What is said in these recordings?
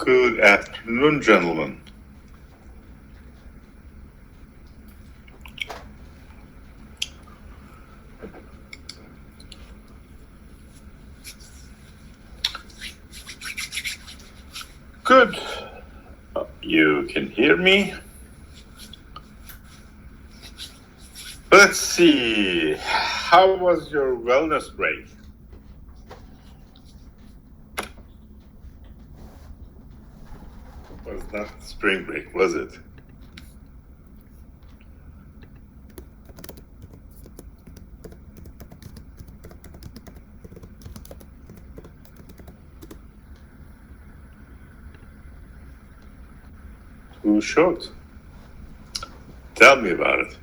Good afternoon, gentlemen. Good. You can hear me? Let's see. How was your wellness break? Was not spring break, was it? Who showed? Tell me about it.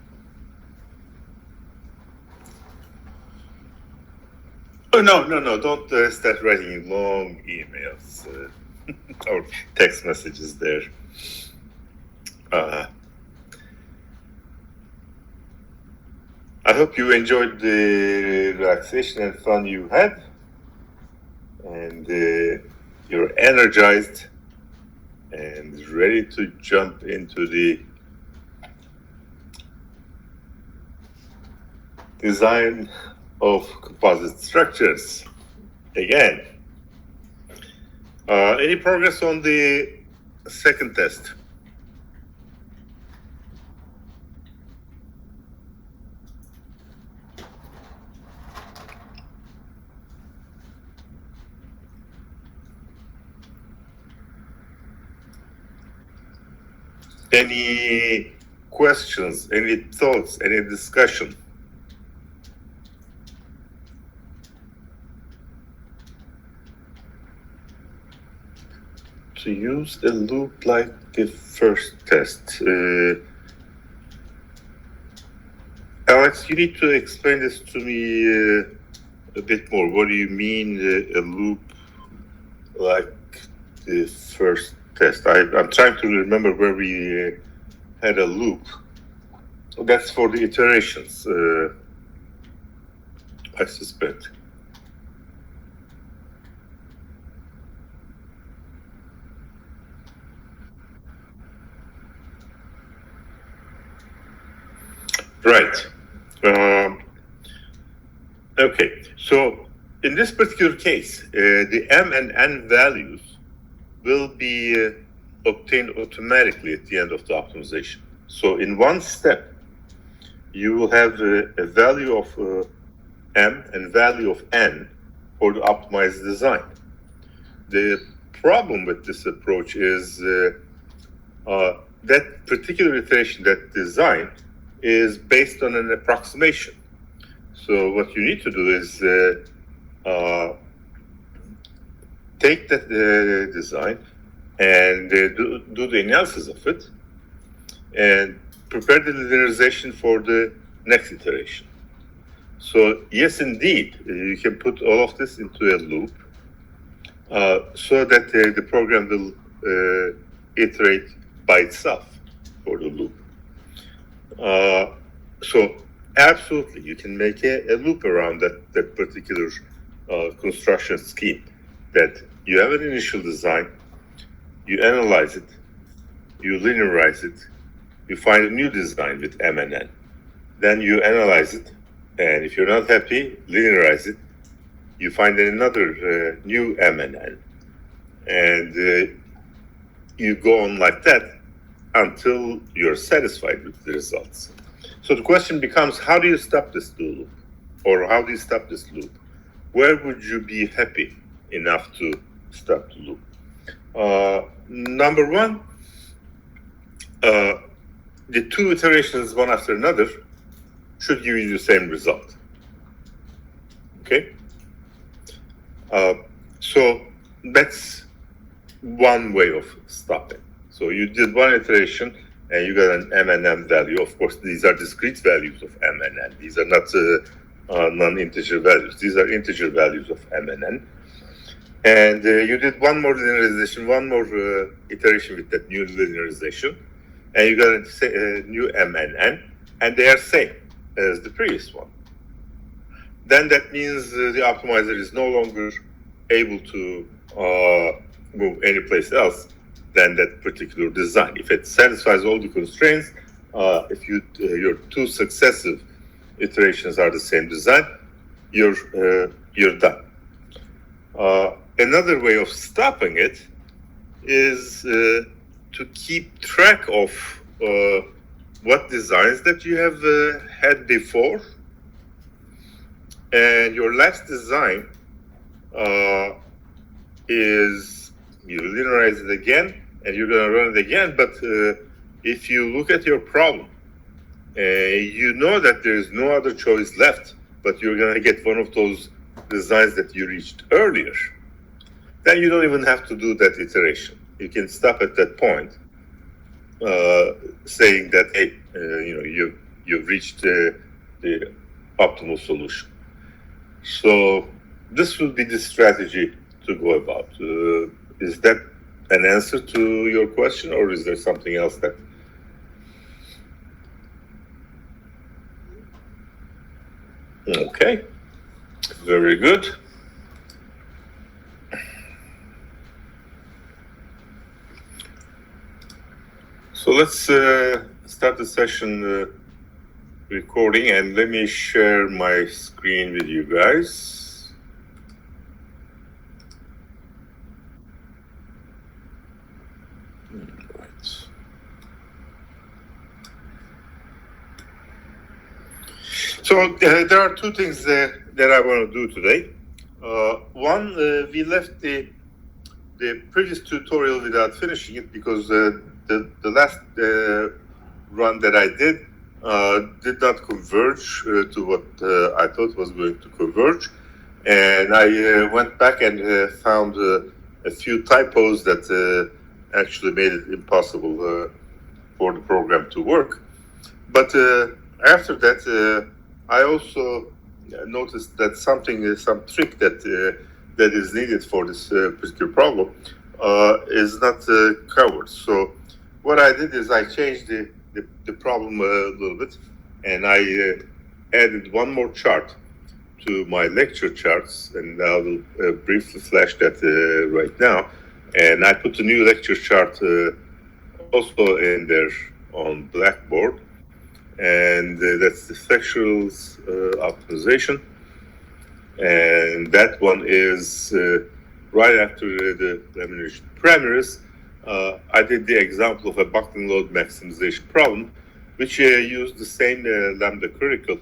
Oh, no, don't start writing long emails or text messages there. I hope you enjoyed the relaxation and fun you had, and you're energized and ready to jump into the design of composite structures again. Any progress on the second test? Any questions, any thoughts, any discussion? To use a loop like the first test. Alex, you need to explain this to me a bit more. What do you mean a loop like the first test? I'm trying to remember where we had a loop. That's for the iterations, I suspect. Right. Okay, so in this particular case, the M and N values will be obtained automatically at the end of the optimization. So in one step, you will have a value of M and value of N for the optimized design. The problem with this approach is that particular iteration, that design, is based on an approximation. So what you need to do is take that design and do the analysis of it and prepare the linearization for the next iteration. So yes, indeed, you can put all of this into a loop so that the program will iterate by itself for the loop. So absolutely, you can make a loop around that particular construction scheme. That you have an initial design, you analyze it, you linearize it, you find a new design with M and N. Then you analyze it, and if you're not happy, linearize it, you find another new M and N. And you go on like that until you're satisfied with the results. So the question becomes, how do you stop this loop? Or how do you stop this loop? Where would you be happy enough to stop the loop? Number one, the two iterations, one after another, should give you the same result. Okay? So that's one way of stopping. So you did one iteration and you got an M and N value. Of course, these are discrete values of M and N. These are not non-integer values. These are integer values of M and N. And you did one more linearization, one more iteration with that new linearization, and you got a new M and N, and they are same as the previous one. Then that means the optimizer is no longer able to move anyplace else than that particular design. If it satisfies all the constraints, if your two successive iterations are the same design, you're done. Another way of stopping it is to keep track of what designs that you have had before, and your last design is you linearize it again, and you're going to run it again. But if you look at your problem, you know that there is no other choice left, but you're going to get one of those designs that you reached earlier, then you don't even have to do that iteration. You can stop at that point, saying that, hey, you've reached the optimal solution. So this would be the strategy to go about. Is that an answer to your question, or is there something else that? Okay, very good. So let's start the session recording, and let me share my screen with you guys. Right. So there are two things that I want to do today. One, we left the previous tutorial without finishing it because the last run that I did not converge to what I thought was going to converge. And I went back and found a few typos that actually made it impossible for the program to work. But after that, I also noticed that some trick that is needed for this particular problem is not covered. So what I did is I changed the problem a little bit, and I added one more chart to my lecture charts, and I will briefly flash that right now. And I put a new lecture chart also in there on Blackboard, and that's the factorials optimization. And that one is right after the elimination parameters. I did the example of a buckling load maximization problem, which used the same lambda critical.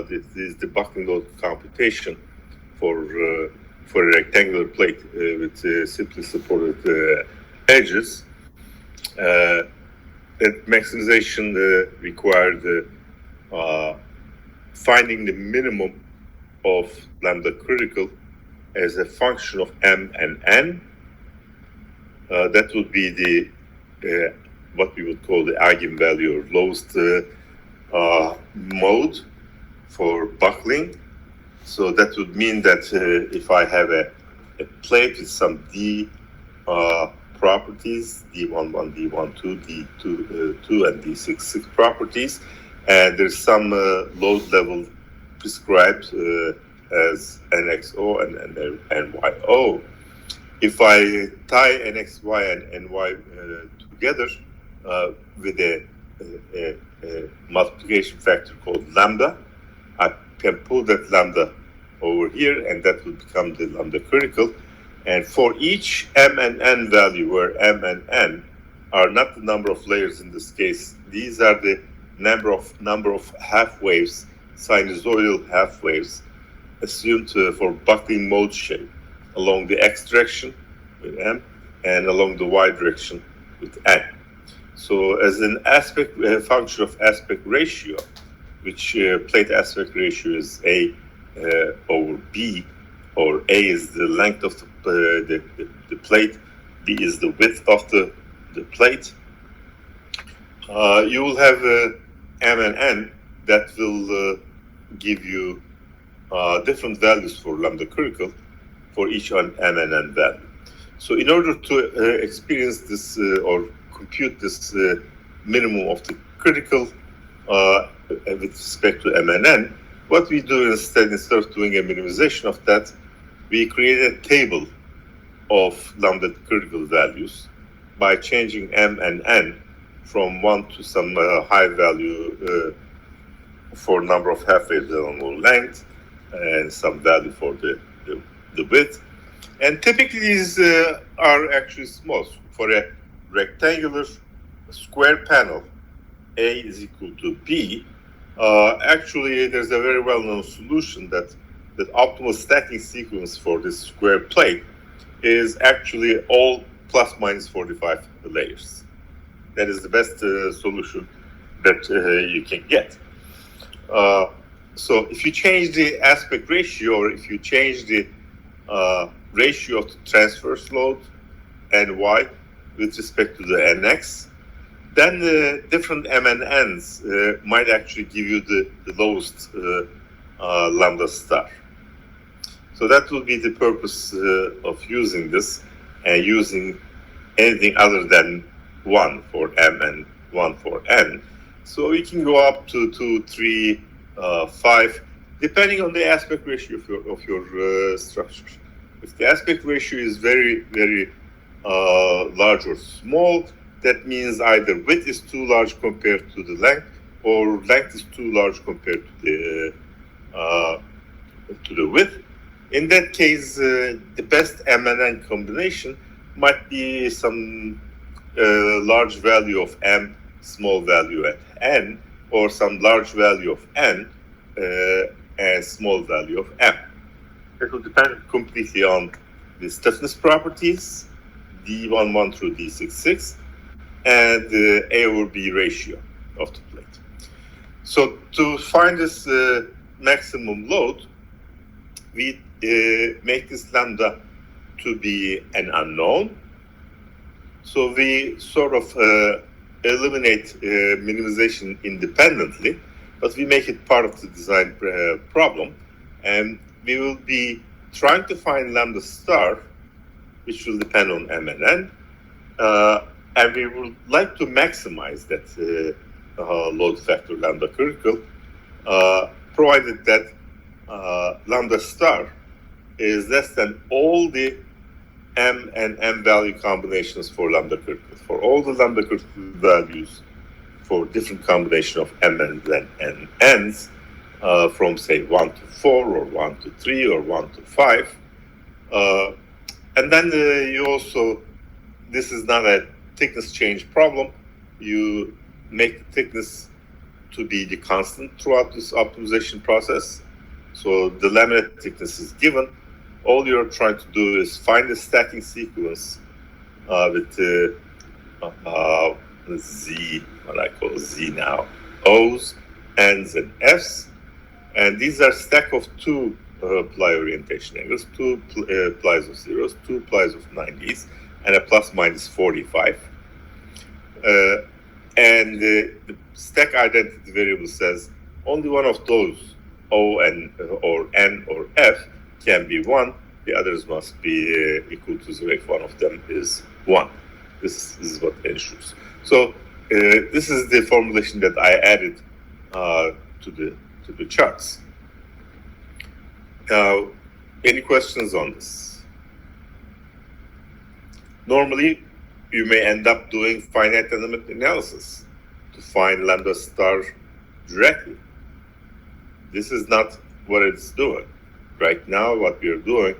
This is the buckling load computation for a rectangular plate with simply supported edges. That maximization required finding the minimum of lambda critical as a function of m and n. That would be the what we would call the eigenvalue or lowest mode for buckling. So that would mean that if I have a plate with some d properties, d11, d12, d22, and d66 properties, and there's some load level prescribed as NXO and NYO. If I tie NXY and NY together with a multiplication factor called lambda, I can pull that lambda over here, and that will become the lambda critical. And for each m and n value, where m and n are not the number of layers in this case, these are the number of half waves, sinusoidal half waves, assumed for buckling mode shape along the x direction with m and along the y direction with n. So as an function of aspect ratio, which plate aspect ratio is A over B, or A is the length of the plate, B is the width of the plate, you will have M and N that will give you different values for lambda critical for each M and N value. So in order to experience this or compute this minimum of the critical with respect to M and N, what we do instead of doing a minimization of that, we create a table of lambda critical values by changing m and n from 1 to some high value for number of half-waves along length and some value for the width. And typically these are actually small. For a rectangular square panel, A is equal to B, actually there's a very well-known solution that the optimal stacking sequence for this square plate is actually all plus minus 45 layers. That is the best solution that you can get. So if you change the aspect ratio, or if you change the ratio of the transverse load Ny with respect to the Nx, then the different M and Ns might actually give you the lowest lambda star. So that will be the purpose of using this, and using anything other than 1 for M and 1 for N. So we can go up to 2, 3, 5, depending on the aspect ratio of your structure. If the aspect ratio is very, very large or small, that means either width is too large compared to the length, or length is too large compared to the width. In that case, the best M and N combination might be some large value of M, small value at N, or some large value of N and small value of M. It will depend completely on the stiffness properties, D11 through D66, and the A over B ratio of the plate. So to find this maximum load, we make this lambda to be an unknown. So we sort of eliminate minimization independently, but we make it part of the design problem. And we will be trying to find lambda star, which will depend on M and N. And we would like to maximize that load factor lambda critical, provided that lambda star is less than all the M and M value combinations for lambda critical. For all the lambda critical values for different combination of M and N's, from say 1 to 4 or 1 to 3 or 1 to 5. And then you also, this is not a thickness change problem. You make the thickness to be the constant throughout this optimization process. So the laminate thickness is given. All you're trying to do is find the stacking sequence with Z, what I call Z now, O's, N's, and F's. And these are stack of 2 ply orientation angles, 2 plies of zeros, 2 plies of 90s, and a plus minus 45. And the stack identity variable says only one of those O and or N or F can be 1. The others must be equal to 0 if one of them is 1. This is what ensures. So this is the formulation that I added to the charts. Now, any questions on this? Normally, you may end up doing finite element analysis to find lambda star directly. This is not what it's doing. Right now, what we're doing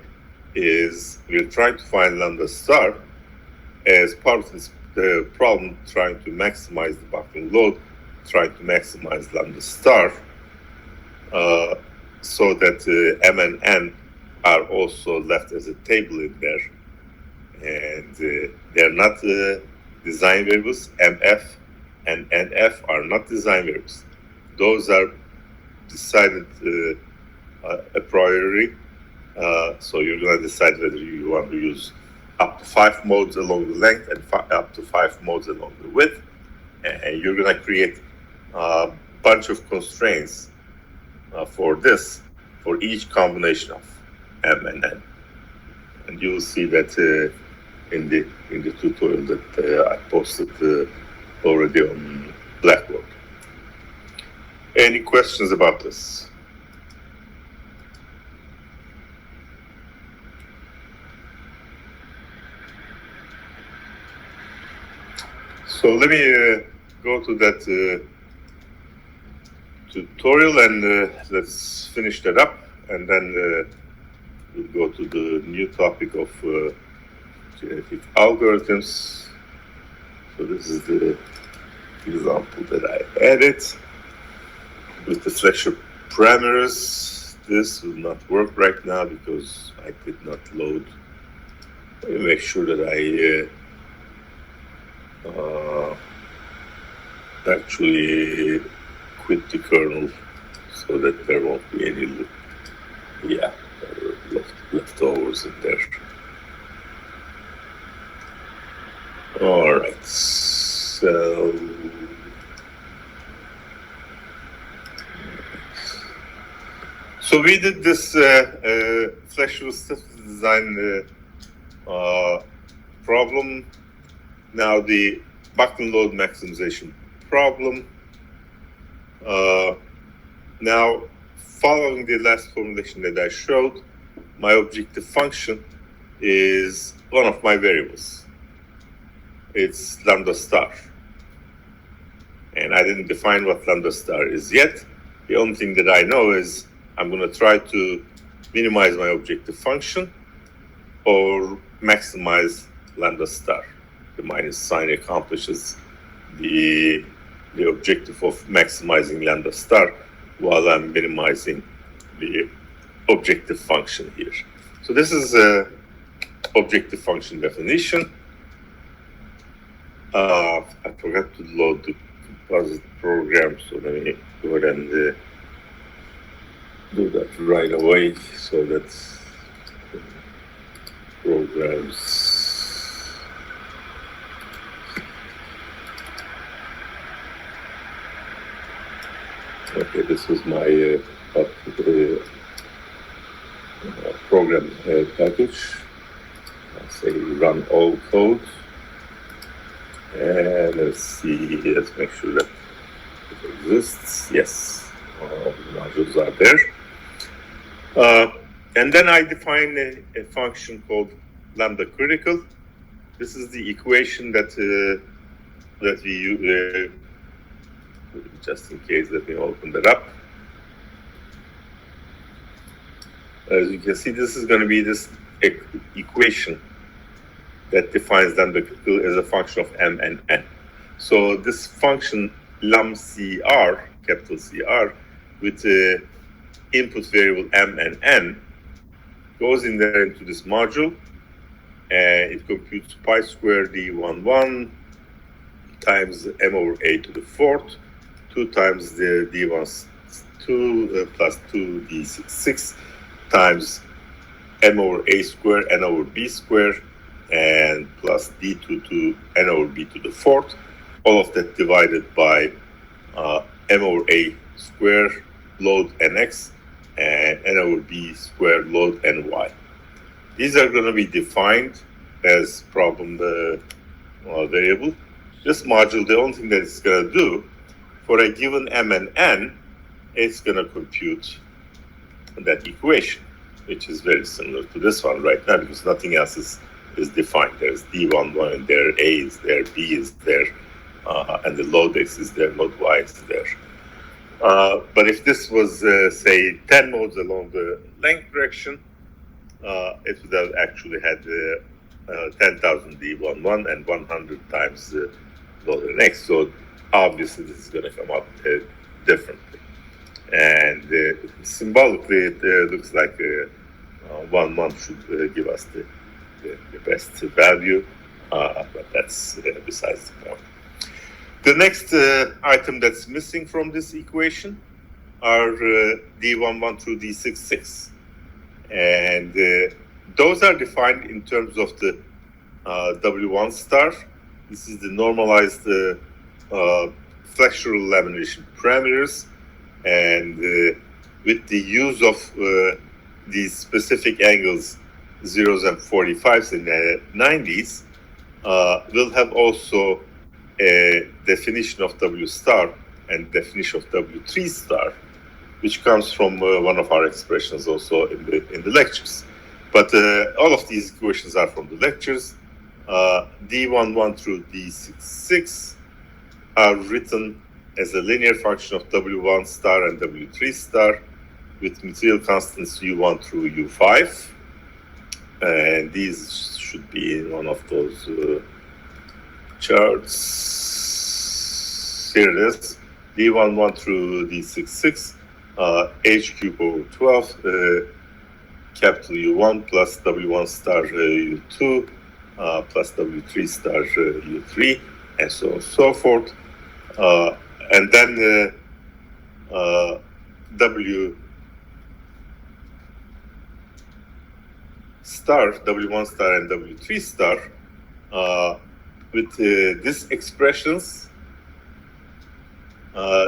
is we're trying to find lambda star as part of this problem, trying to maximize the buckling load, trying to maximize lambda star, so that M and N are also left as a table in there. And they're not design variables. MF and NF are not design variables. Those are decided a priori. So you're going to decide whether you want to use up to 5 modes along the length and up to 5 modes along the width. And you're going to create a bunch of constraints for this, for each combination of M and N. And you will see that in the tutorial that I posted already on Blackboard. Any questions about this? So let me go to that tutorial and let's finish that up, and then we'll go to the new topic of genetic algorithms. So this is the example that I added with the flexure parameters. This will not work right now because I did not load. Let me make sure that I actually quit the kernel so that there won't be any, leftovers in there. All right, so we did this flexural system design problem. Now the Buckton load maximization problem. Now, following the last formulation that I showed, my objective function is one of my variables. It's lambda star. And I didn't define what lambda star is yet. The only thing that I know is I'm going to try to minimize my objective function or maximize lambda star. The minus sign accomplishes the objective of maximizing lambda star while I'm minimizing the objective function here. So this is objective function definition. I forgot to load the composite program, so let me go ahead and do that right away. So that's programs. Okay, this was my program package. I'll say run all code. And let's see, let's make sure that it exists. Yes, all the modules are there. And then I define a function called lambda critical. This is the equation that we use. Just in case, let me open that up. As you can see, this is going to be this equation that defines lambda critical as a function of m and n. So this function lam_cr, capital CR, with the input variable m and n, goes in there into this module, and it computes pi squared d11 times m over a to the fourth, 2 times the d1 2 plus 2 d6 times m over a squared n over b squared and plus d2 to n over b to the fourth, all of that divided by m over a squared load nx and n over b squared load ny. These are going to be defined as problem variable. This module, the only thing that it's going to do for a given m and n, it's going to compute that equation, which is very similar to this one right now because nothing else is defined. There's d11 and there, a is there, b is there, and the load x is there, load y is there. But if this was, say, 10 modes along the length direction, it would have actually had 10,000 d11 and 100 times the load nx. So obviously this is going to come out differently. And symbolically, it looks like 1 month should give us the best value, but that's besides the point. The next item that's missing from this equation are D11 through D66. And those are defined in terms of the W1 star. This is the normalized flexural lamination parameters. And with the use of these specific angles, 0s and 45s and 90s, we'll have also a definition of W star and definition of W3 star, which comes from one of our expressions also in the lectures. But all of these equations are from the lectures. D11 through D66 are written as a linear function of W1 star and W3 star with material constants U1 through U5. And these should be in one of those charts. Here it is. D11 through D66, H cube over 12, capital U1 plus W1 star U2 plus W3 star U3, and so on and so forth. And then W star, W1 star and W3 star with these expressions.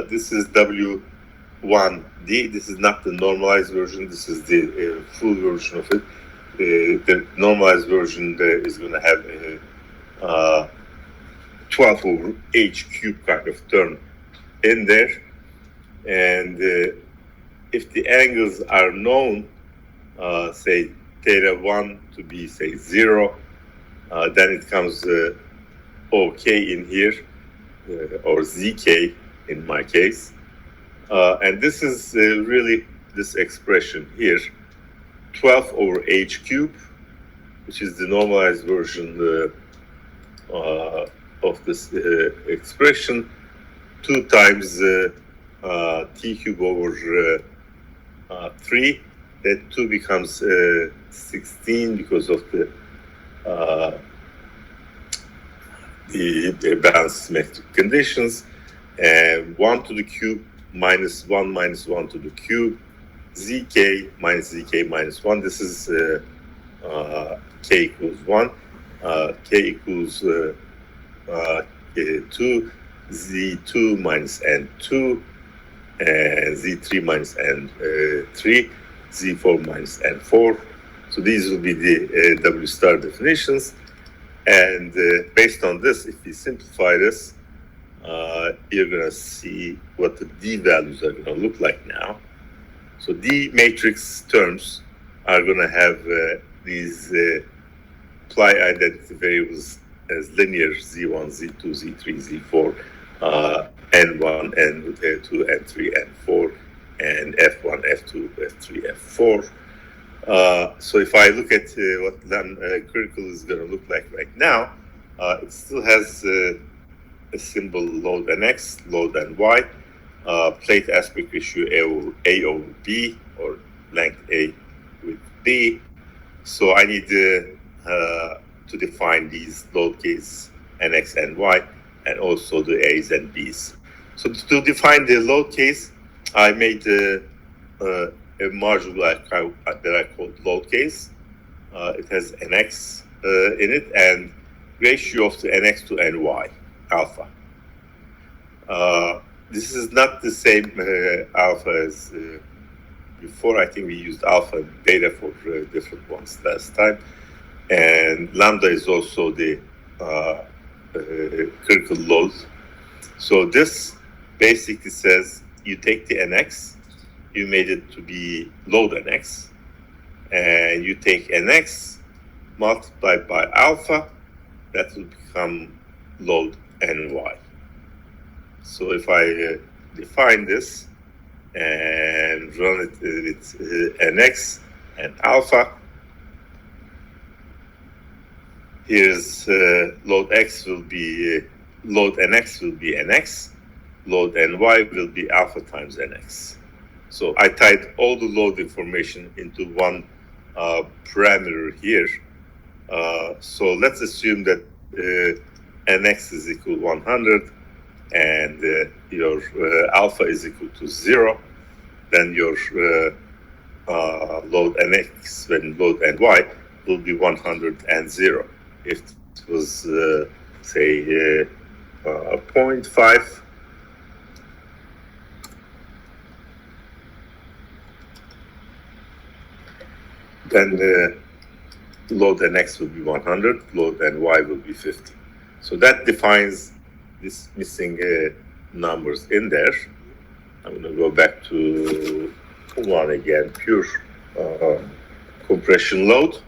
This is W1D. This is not the normalized version. This is the full version of it. The normalized version is going to have a 12 over H cube kind of term in there. And if the angles are known, say theta 1 to be, say, 0, then it comes OK in here, or ZK in my case. And this is really this expression here, 12 over H cube, which is the normalized version of this expression, 2 times T cube over 3. That 2 becomes 16 because of the balanced symmetric conditions. And 1 to the cube minus 1 to the cube, zk minus 1. This is k equals 1, k equals 2, z2 minus n2, and z3 minus n3, z4 minus n4. So these will be the W star definitions. And based on this, if we simplify this, you're going to see what the D values are going to look like now. So D matrix terms are going to have these ply identity variables as linear Z1, Z2, Z3, Z4, N1, N2, N3, N4, and F1, F2, F3, F4. So if I look at what then critical is going to look like right now, it still has a symbol load NX, load NY, plate aspect ratio A over B, or length A with B. So I need to define these load case NX and Y, and also the A's and B's. So to define the load case, I made a module that I called load case. It has NX in it and ratio of the NX to NY, alpha. This is not the same alpha as before. I think we used alpha and beta for different ones last time. And lambda is also the critical load. So this basically says you take the NX, you made it to be load NX, and you take NX multiplied by alpha, that will become load NY. So if I define this and run it with NX and alpha, here's load X will be, load NX will be NX, load NY will be alpha times NX. So I tied all the load information into one parameter here. So let's assume that NX is equal 100 and your alpha is equal to 0. Then your load NX and load NY will be 100 and 0. If it was, say, 0.5, then load NX will be 100, load NY will be 50. So that defines this missing numbers in there. I'm going to go back to one again, pure compression load.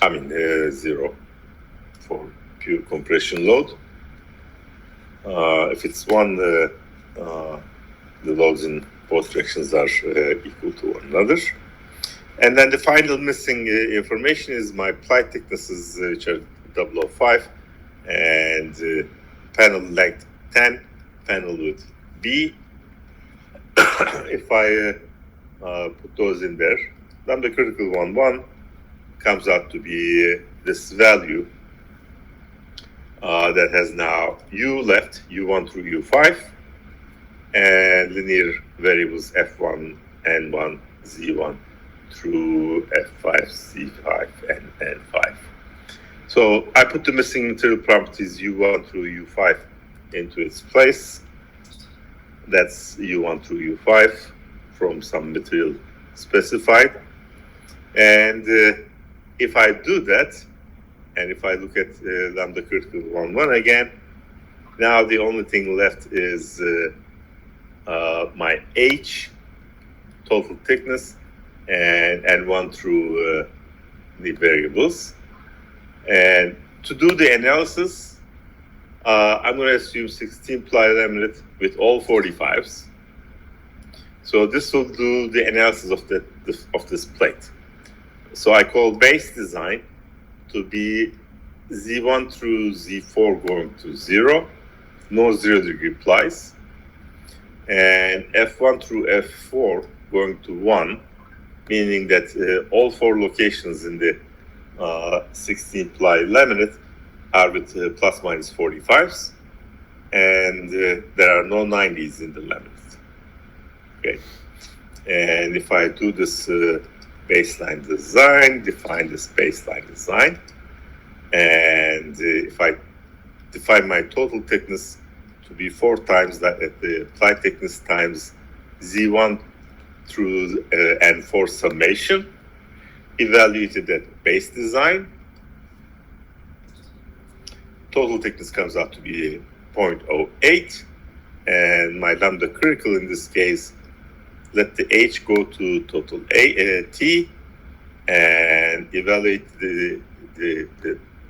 I mean 0 for pure compression load. If it's 1, the loads in both directions are equal to one another. And then the final missing information is my ply thicknesses, which are 005, and panel length 10, panel width B. If I put those in there, then the critical 1 comes out to be this value that has now U left, U1 through U5, and linear variables F1, N1, Z1 through F5, C5, and N5. So I put the missing material properties U1 through U5 into its place. That's U1 through U5 from some material specified. And if I do that, and if I look at lambda critical 1 again, now the only thing left is my H, total thickness, and N1 through the variables. And to do the analysis, I'm going to assume 16 ply laminate with all 45s. So this will do the analysis of this plate. So I call base design to be Z1 through Z4 going to 0, no 0 degree plies, and F1 through F4 going to 1, meaning that all 4 locations in the 16 ply laminate are with plus minus 45s, and there are no 90s in the laminate. Okay, and if I do this baseline design, define this baseline design, and if I define my total thickness to be 4 times that at the ply thickness times Z1 through N4 summation, evaluated at base design, total thickness comes out to be 0.08, and my lambda critical in this case, let the H go to total T, and evaluate the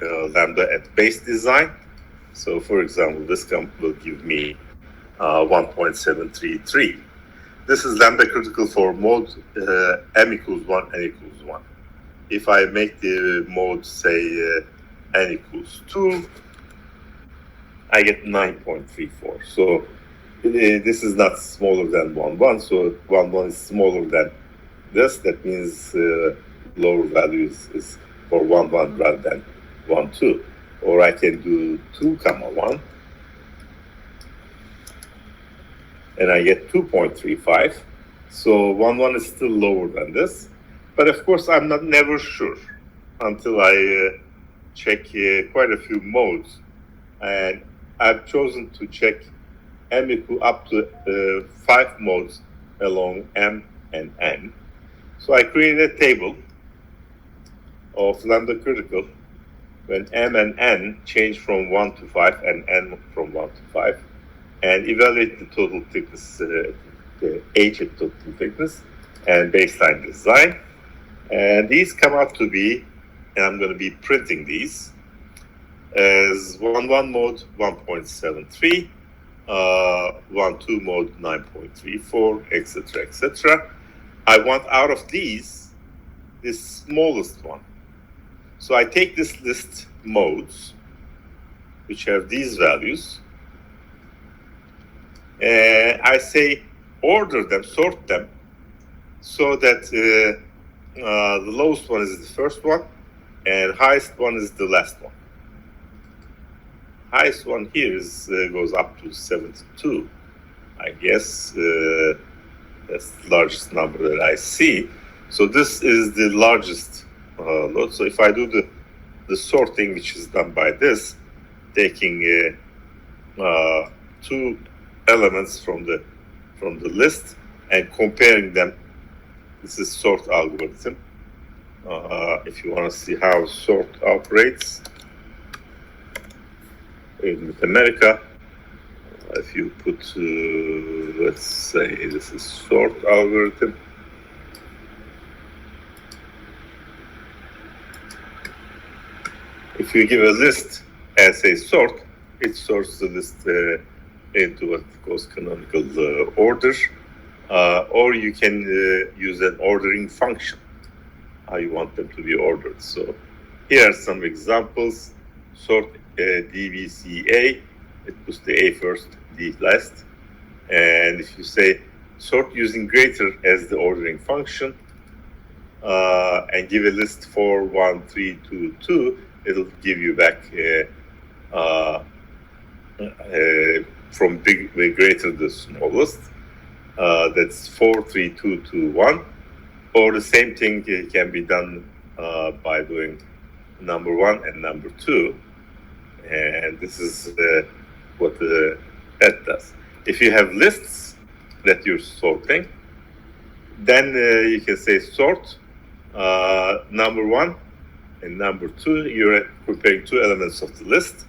lambda at base design. So for example, this will give me 1.733. This is lambda critical for mode M equals 1, N equals 1. If I make the mode, say, N equals 2, I get 9.34. So this is not smaller than 1, so 1 is smaller than this. That means lower value is for 1 rather than 1, 2. Or I can do 2, 1, and I get 2.35. So 1 is still lower than this. But of course, I'm never sure until I check quite a few modes. And I've chosen to check M equal up to 5 modes along M and N. So I created a table of lambda critical when M and N change from 1 to 5 and N from 1 to 5, and evaluate the total thickness, the H at total thickness, and baseline design. And these come out to be, and I'm going to be printing these, as 1 mode 1.73, 1 2 mode 9.34, etc., etc. I want out of these this smallest one. So I take this list modes, which have these values, and I say order them, sort them, so that the lowest one is the first one, and highest one is the last one. Highest one here goes up to 72. I guess that's the largest number that I see. So this is the largest load. So if I do the sorting, which is done by this, taking 2 elements from the list and comparing them, this is sort algorithm. If you want to see how sort operates in Mathematica, if you put, let's say this is sort algorithm. If you give a list and say sort, it sorts the list into what goes canonical order, or you can use an ordering function, how you want them to be ordered. So here are some examples. Sort DBCA, it puts the A first, D last. And if you say sort using greater as the ordering function, and give a list 4, 1, 3, 2, 2, it'll give you back from greater to the smallest. That's 4, 3, 2, 2, 1. Or the same thing can be done by doing number 1 and number 2. And this is what that does. If you have lists that you're sorting, then you can say sort number 1 and number 2. You're comparing two elements of the list,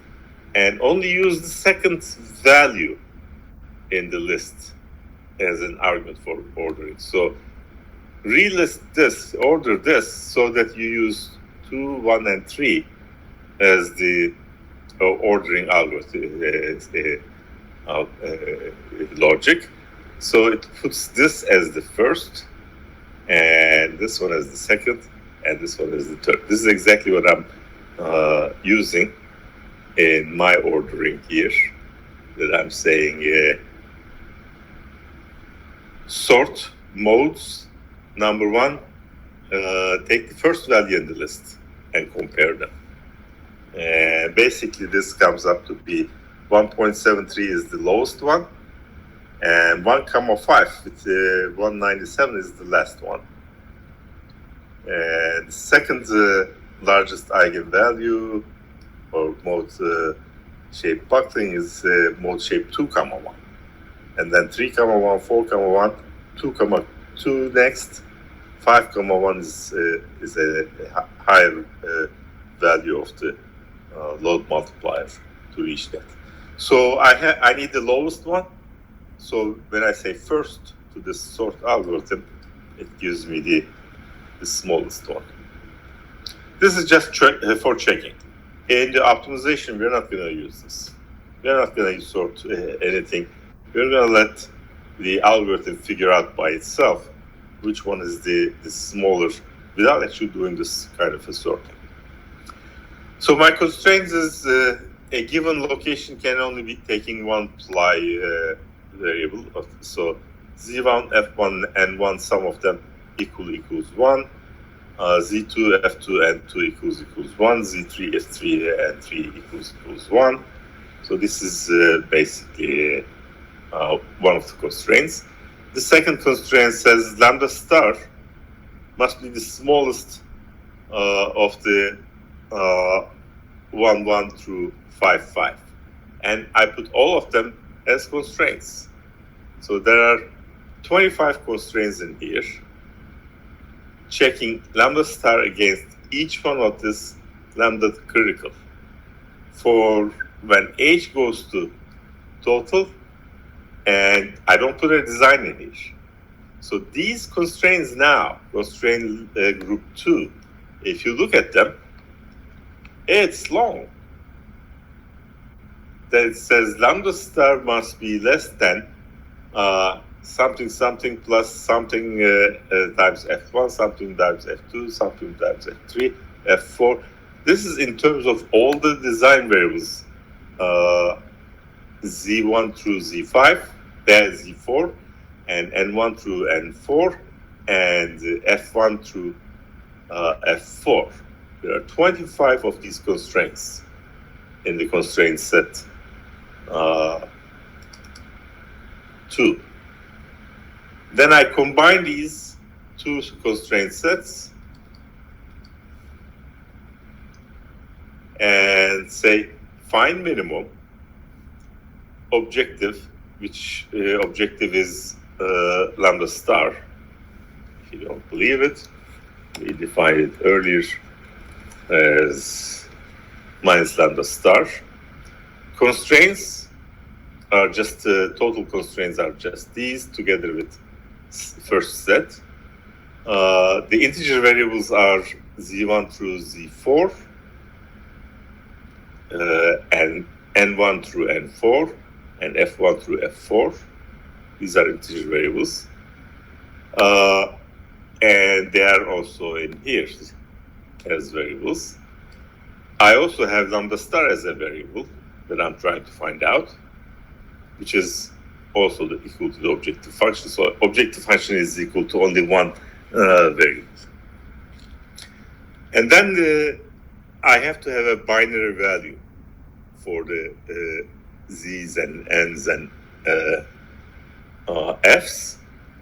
and only use the second value in the list as an argument for ordering. So relist this, order this, so that you use 2, 1, and 3 as the ordering algorithm logic. So it puts this as the first, and this one as the second, and this one as the third. This is exactly what I'm using in my ordering here, that I'm saying sort modes, number 1, take the first value in the list and compare them. And basically this comes up to be 1.73 is the lowest one, and 1,5 with 197 is the last one. And second largest eigenvalue or mode shape buckling is mode shape 2, 1. And then 3, 1, 4, 1, 2, 2 next. 5, 1 is a higher value of the load multiplier to reach that. So I need the lowest one. So when I say first to this sort algorithm, it gives me the smallest one. This is just for checking. In the optimization, we're not going to use this. We're not going to sort anything. We're going to let the algorithm figure out by itself which one is the smaller, without actually doing this kind of a sorting. So my constraints is a given location can only be taking one ply variable. So Z1, F1, and 1, sum of them equals 1. Z2, F2, and 2 equals 1. Z3, F3, and 3 equals 1. So this is basically one of the constraints. The second constraint says lambda star must be the smallest of the 1, 1 through 5, 5. And I put all of them as constraints. So there are 25 constraints in here, checking lambda star against each one of this lambda critical. For when H goes to total, and I don't put a design in here. So these constraints now, constraint group 2, if you look at them, it's long. That it says lambda star must be less than something something plus something times F1, something times F2, something times F3, F4. This is in terms of all the design variables, Z1 through Z5, Z4, and N1 through N4, and F1 through F4. There are 25 of these constraints in the constraint set 2. Then I combine these two constraint sets and say find minimum objective, which objective is lambda star. If you don't believe it, we defined it earlier as minus lambda star. Constraints are just total constraints are just these together with first set. The integer variables are Z1 through Z4, and N1 through N4 and F1 through F4. These are integer variables. And they are also in here as variables. I also have lambda star as a variable that I'm trying to find out, which is also equal to the objective function. So objective function is equal to only one variable. And then I have to have a binary value for the z's and n's and f's.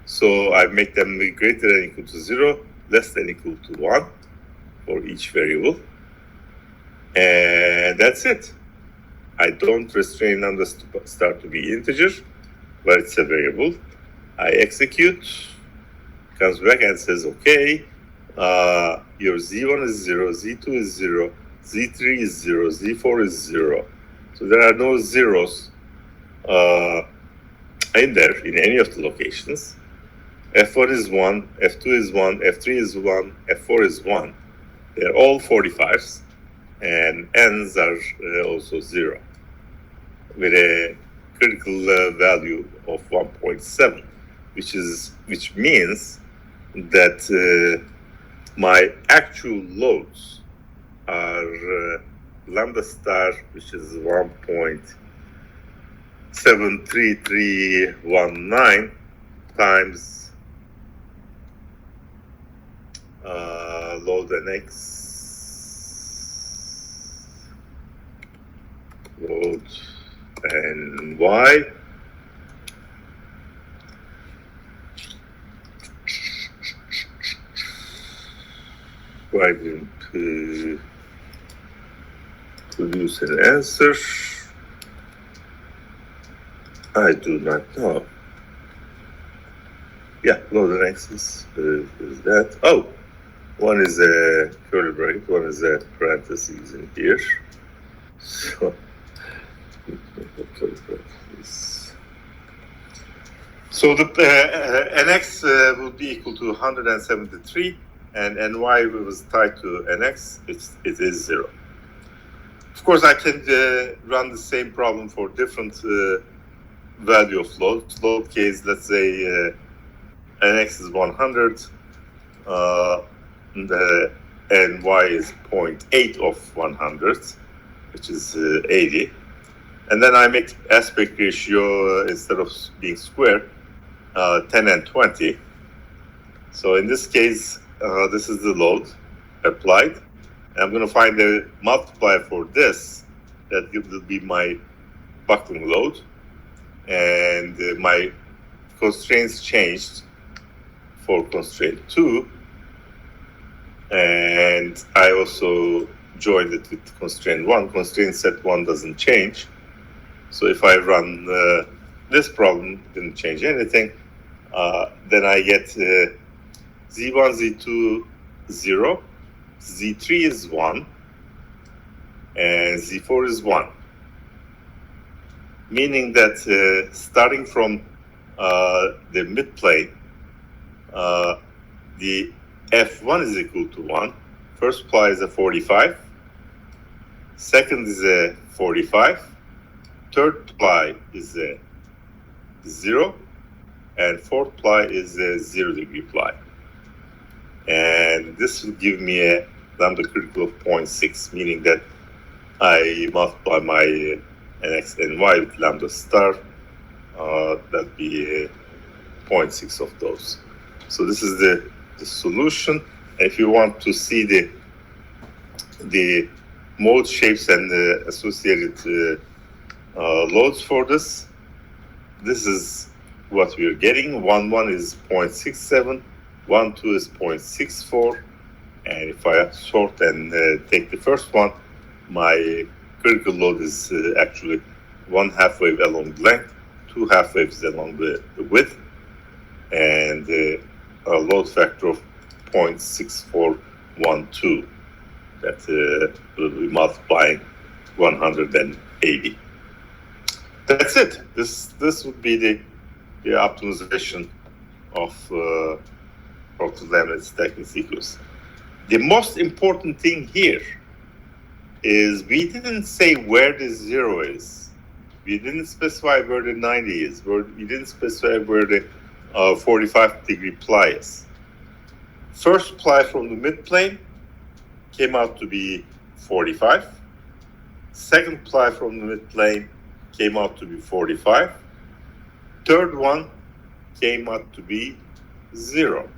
So I make them greater than equal to 0, less than equal to 1 for each variable. And that's it. I don't restrain lambda star to be integer, but it's a variable. I execute, comes back and says, okay, your Z1 is 0, Z2 is 0, Z3 is 0, Z4 is 0. So there are no zeros in there in any of the locations. F1 is 1, F2 is 1, F3 is 1, F4 is 1. They're all 45s, and n's are also 0, with a critical value of 1.7, which means that my actual loads are lambda star, which is 1.73319 times load NX, load NY, going to produce an answer. I do not know. Yeah, load NX is that. Oh, one is a curly bracket, one is a parentheses in here. So, so the NX would be equal to 173, and NY was tied to NX. It is 0. Of course, I can run the same problem for different value of load. Load case, let's say NX is 100, and Y is 0.8 of 100, which is 80. And then I make aspect ratio, instead of being square, 10 and 20. So in this case, this is the load applied. And I'm going to find a multiplier for this. That will be my buckling load. And my constraints changed for constraint 2. And I also joined it with constraint 1. Constraint set 1 doesn't change. So if I run this problem, didn't change anything, then I get Z1, Z2, 0, Z3 is 1, and Z4 is 1. Meaning that starting from the mid-plane, the F1 is equal to 1. First ply is a 45. Second is a 45. Third ply is a 0. And fourth ply is a 0 degree ply. And this will give me a lambda critical of 0.6, meaning that I multiply my NX and Y with lambda star. That'd be 0.6 of those. So this is the solution. If you want to see the mode shapes and the associated loads for this is what we are getting. 1.1 is 0.67, 1.2 is 0.64, and if I sort and take the first one, my critical load is actually 1 half wave along the length, 2 half waves along the width, and a load factor of 0.6412. That will be multiplying 180. That's it. This would be the optimization of the laminar stacking sequence. The most important thing here is we didn't say where the 0 is. We didn't specify where the 90 is. We didn't specify where the 45-degree ply is. First ply from the midplane came out to be 45. Second ply from the midplane came out to be 45. Third one came out to be 0.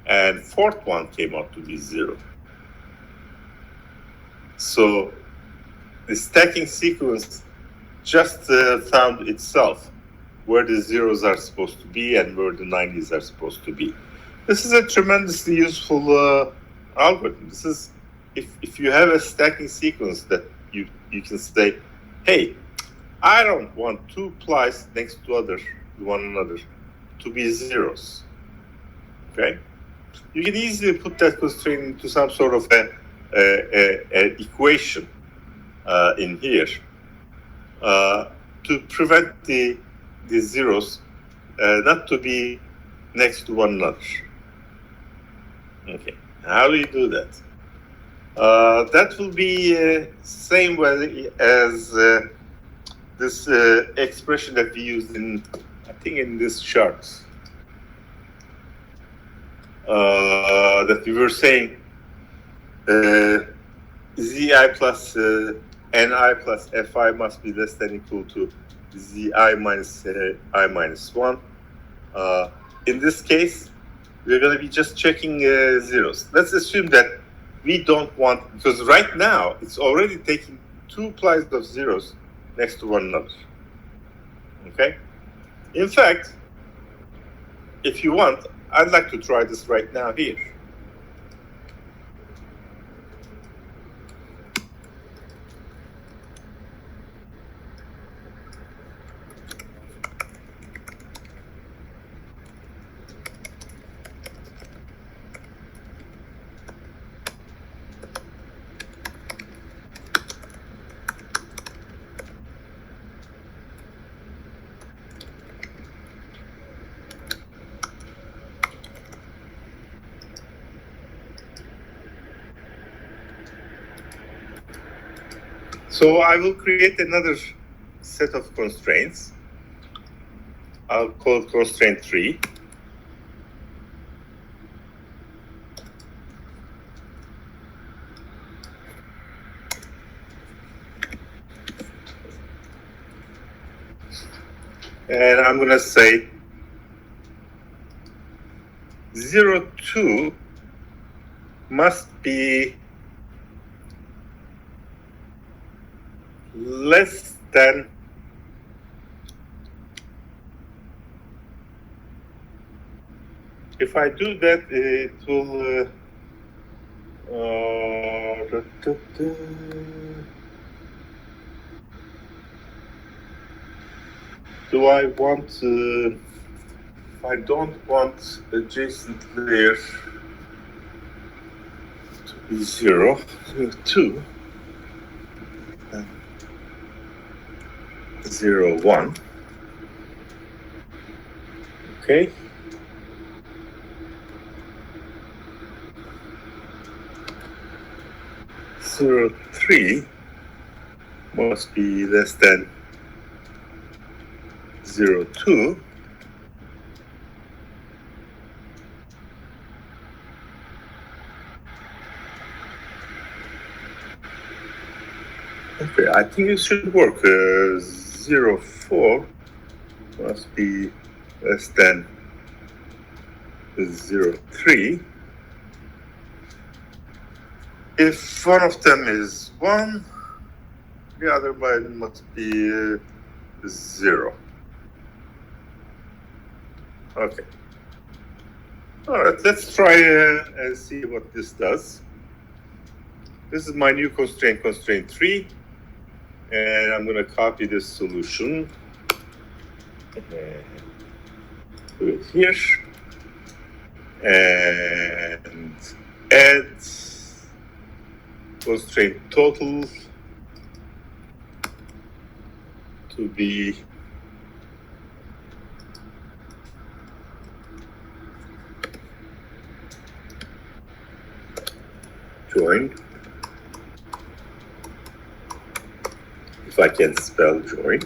And fourth one came out to be 0. So the stacking sequence just found itself where the zeros are supposed to be and where the 90s are supposed to be. This is a tremendously useful algorithm. This is, if you have a stacking sequence that you can say, hey, I don't want two plies next to one another to be zeros. Okay? You can easily put that constraint into some sort of an equation in here to prevent the zeros not to be next to one another. Okay, how do you do that? That will be same way as this expression that we used in, I think, in this chart. That we were saying zi plus ni plus fi must be less than equal to zi minus I minus 1. In this case, we're going to be just checking zeros. Let's assume that we don't want, because right now it's already taking two plies of zeros next to one another. Okay? In fact, if you want, I'd like to try this right now here. So I will create another set of constraints. I'll call it constraint 3. And I'm going to say 0, 2 must be less than if I do that, it will do I want I don't want adjacent layer to be 0, 2, 0, 1. Okay. Zero 3 must be less than 0, 2. Okay, I think it should work. 0, 4 must be less than 0, 3. If one of them is 1, the other one must be 0. Okay. All right, let's try and see what this does. This is my new constraint, constraint 3. And I'm going to copy this solution. Put it here. And add constraint total to be joined. I can spell join.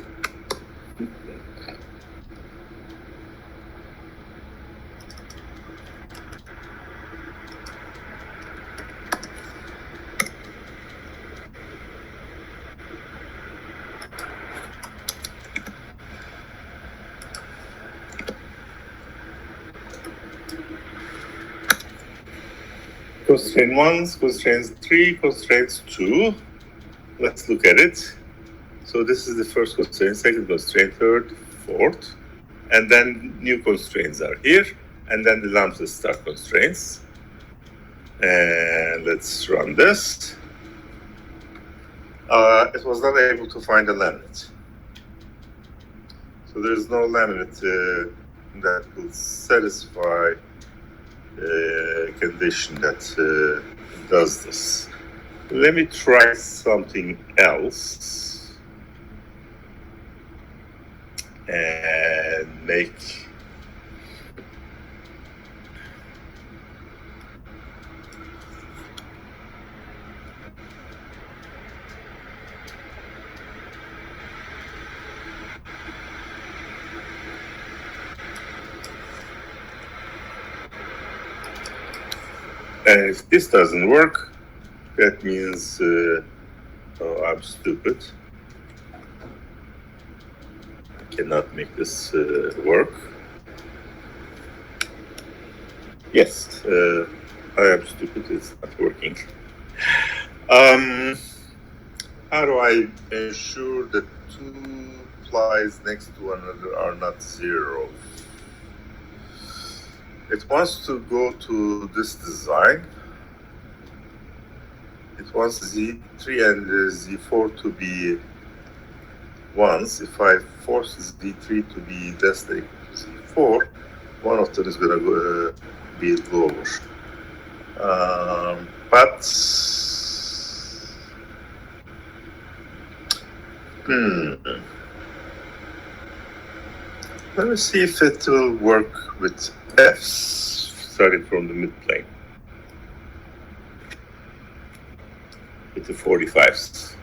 Constraint 1, constraint 3, constraint 2. Let's look at it. So this is the first constraint, second constraint, third, fourth. And then new constraints are here. And then the lambda start constraints. And let's run this. It was not able to find a laminate. So there's no laminate that will satisfy condition that does this. Let me try something else and make and if this doesn't work, that means oh, I'm stupid. I cannot make this work. Yes, I am stupid. It's not working. How do I ensure that two plies next to one another are not zero? It wants to go to this design. It wants Z3 and Z4 to be ones. If I force Z3 to be less than equal to Z4, one of them is going to be lower. But let me see if it will work with F's starting from the midplane with the 45s.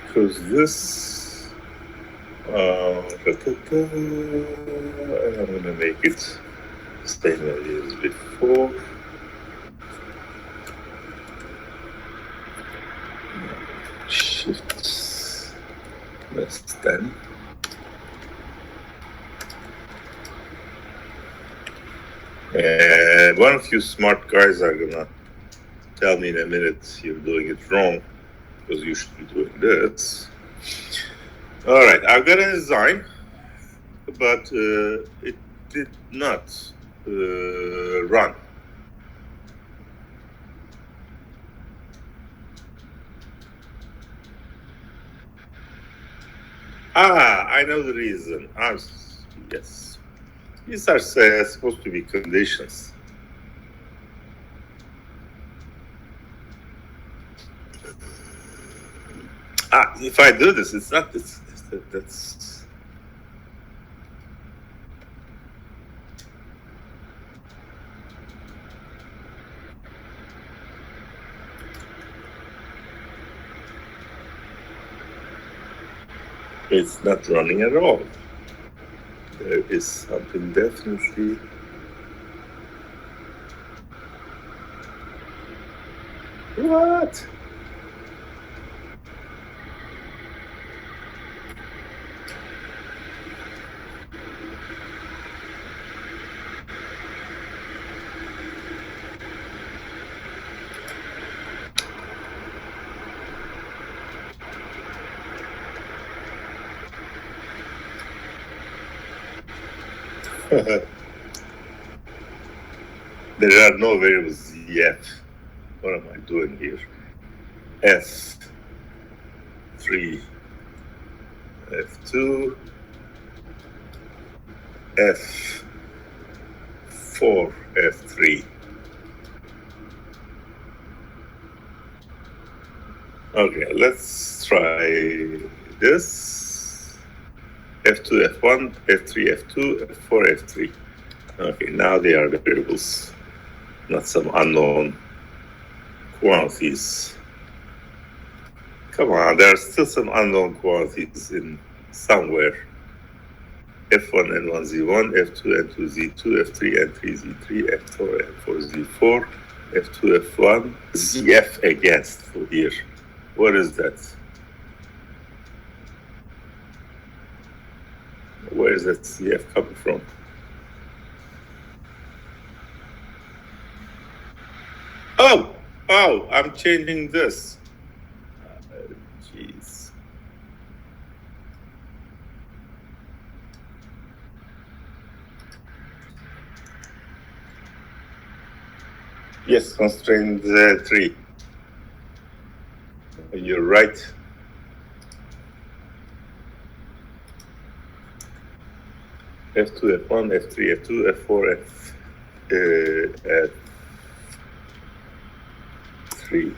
Because this, and I'm going to make it the same as before. Shift less than. And one of you smart guys are gonna tell me in a minute you're doing it wrong because you should be doing this. All right, I've got a design, but it did not run. I know the reason. Yes. These are supposed to be conditions. If I do this, it's not this. That's. It's not running at all. There is something definitely. What? There are no variables yet. What am I doing here? F3, F2, F4, F3. Okay, let's try this. F2, F1, F3, F2, F4, F3. Okay, now they are variables, not some unknown quantities. Come on, there are still some unknown quantities in somewhere. F1, N1, Z1, F2, N2, Z2, F3, N3, Z3, F4, N4, Z4, F2, F1, ZF against here. What is that? Where is that ZF coming from? Oh, I'm changing this. Jeez. Yes, constraint 3. You're right. F2, F1, F3, F2, F4, F3.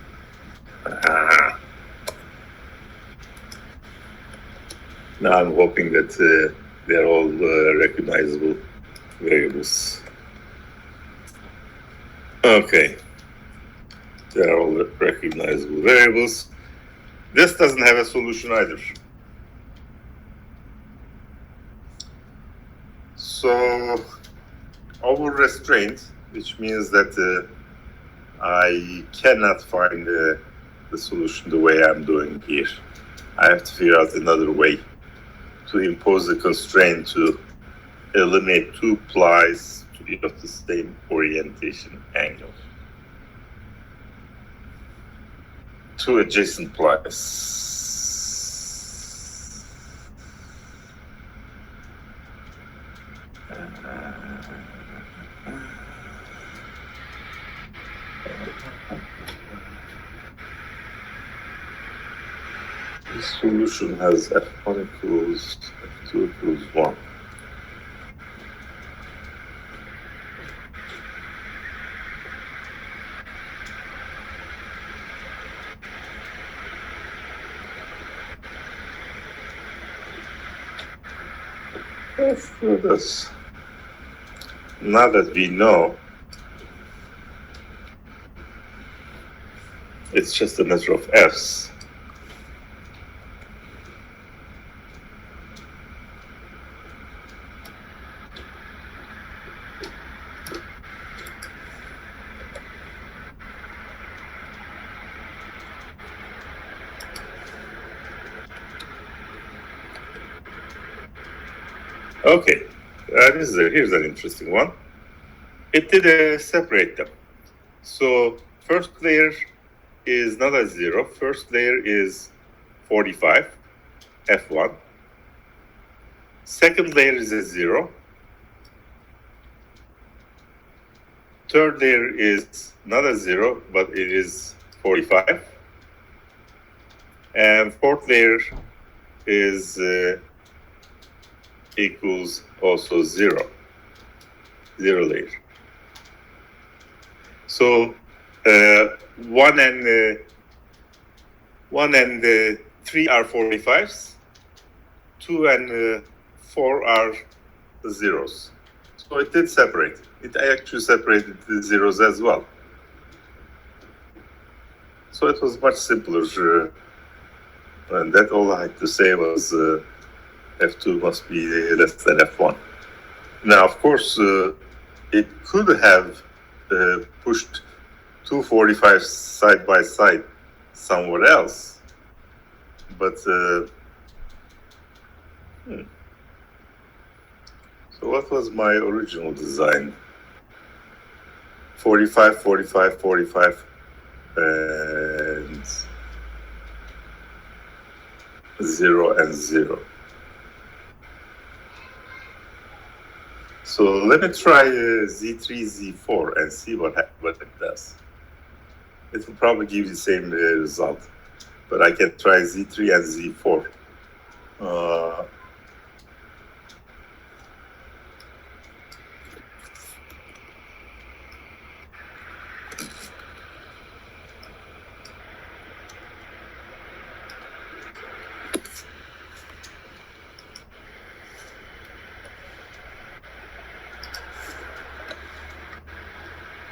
Now I'm hoping that they're all recognizable variables. Okay, they're all recognizable variables. This doesn't have a solution either. So, over restraint, which means that I cannot find the solution the way I'm doing here. I have to figure out another way to impose a constraint to eliminate two plies to be of the same orientation angle. Two adjacent plies. The solution has F1 equals F2 equals 1. Let's do this. Now that we know, it's just a matter of F's. Okay, here's an interesting one. It did separate them. So first layer is not a 0. First layer is 45, F1. Second layer is a 0. Third layer is not a 0, but it is 45. And fourth layer is equals also 0 layer. So 1 and 3 are 45s, 2 and 4 are zeros. So it did separate. It actually separated the zeros as well. So it was much simpler. And that all I had to say was F2 must be less than F1. Now, of course, it could have pushed 2 45s side by side somewhere else, but so what was my original design? 45, 45, 45, and 0 and 0. So let me try Z3, Z4 and see what it does. It will probably give the same result, but I can try Z3 and Z4.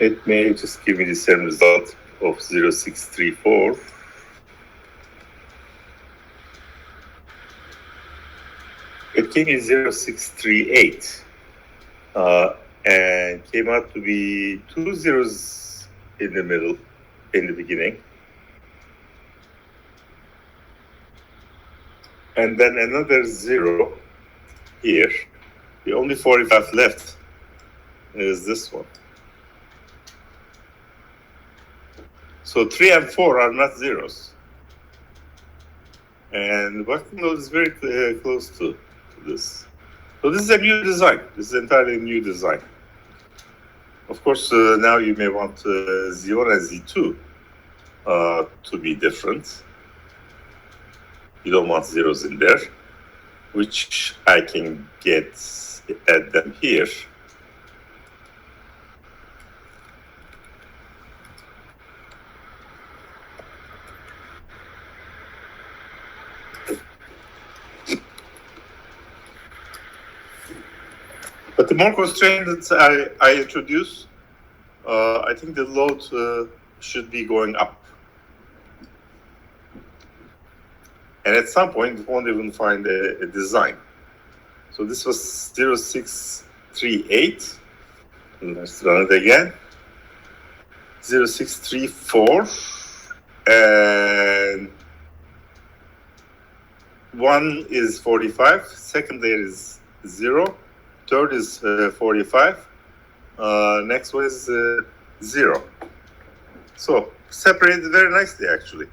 it may just give me the same result of 0634. It gave me 0638 and came out to be 2 zeros in the middle, in the beginning. And then another 0 here. The only 45 left is this one. So 3 and 4 are not zeros. And working node is very close to this. So this is a new design. This is entirely a new design. Of course, now you may want Z1 and Z2 to be different. You don't want zeros in there, which I can add them here. But the more constraints I introduce, I think the load should be going up. And at some point, it won't even find a design. So this was 0638. Let's run it again. 0634. And 1 is 45. Second layer is 0. Third is 45. Next one is 0. So separated very nicely, actually.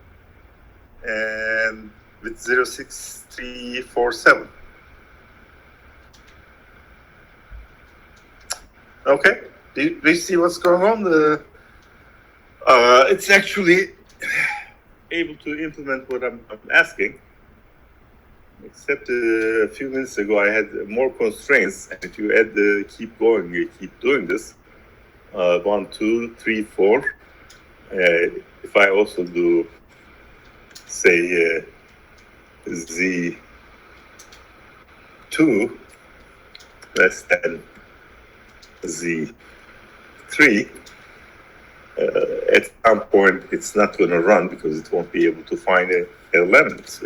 And with 06347. Okay, do you see what's going on? It's actually able to implement what I'm asking. Except a few minutes ago, I had more constraints. And if you add keep going, you keep doing this. 1, 2, 3, 4. If I also do, say, Z2 less than Z3, at some point it's not going to run because it won't be able to find an element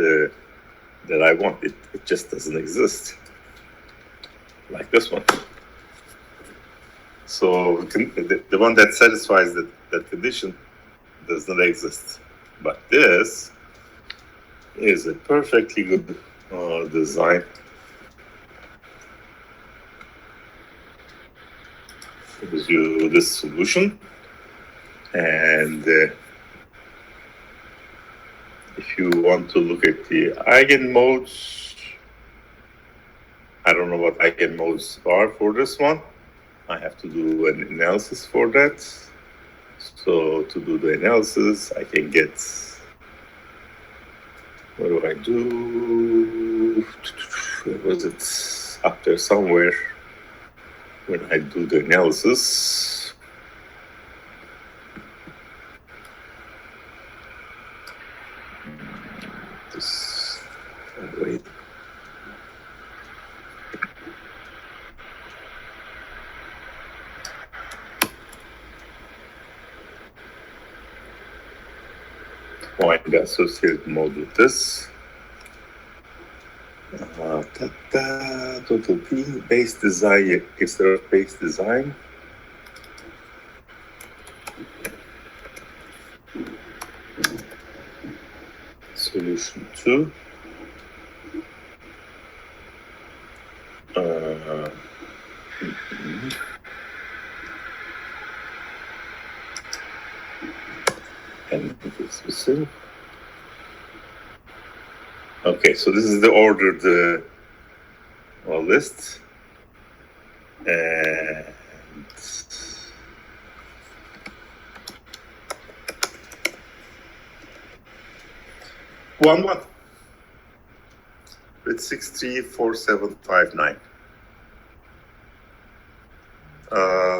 that I want. It just doesn't exist, like this one. So the one that satisfies that condition does not exist. But this is a perfectly good design. It gives you this solution. And if you want to look at the eigenmodes, I don't know what eigenmodes are for this one. I have to do an analysis for that. So to do the analysis, I can get, what do I do? Where was it? Up there somewhere when I do the analysis. Wait. Find the associated mode with this. Total P, base design, instead of base design. Solution 2. And it's missing. Okay, so this is the ordered list. And one with 634759.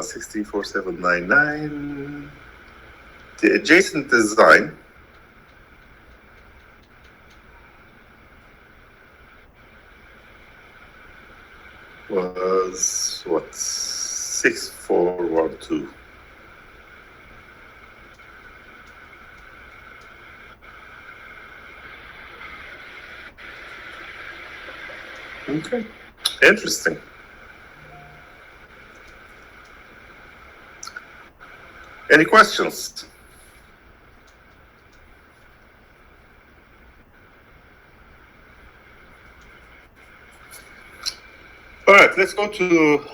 634799. The adjacent design was what? 6412. Okay, interesting. Any questions? All right, let's go to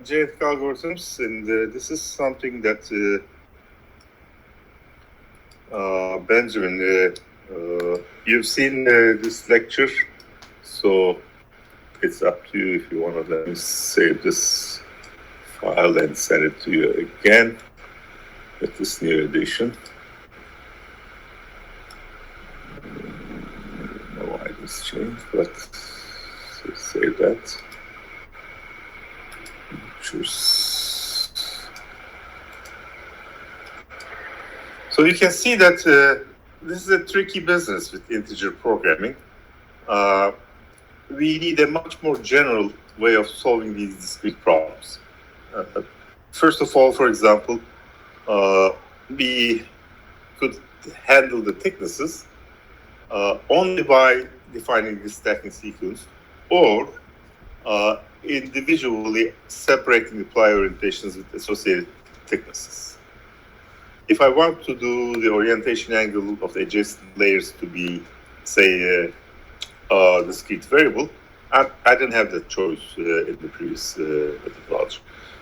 genetic algorithms, and this is something that Benjamin, you've seen this lecture, so it's up to you if you want to let me save this file and send it to you again with this new edition. I don't know why this changed, but save that. Choose. So you can see that this is a tricky business with integer programming. We need a much more general way of solving these discrete problems. First of all, for example, we could handle the thicknesses only by defining the stacking sequence, or individually separating the ply orientations with associated thicknesses. If I want to do the orientation angle of the adjacent layers to be, say, a discrete variable, I didn't have that choice in the previous methodology.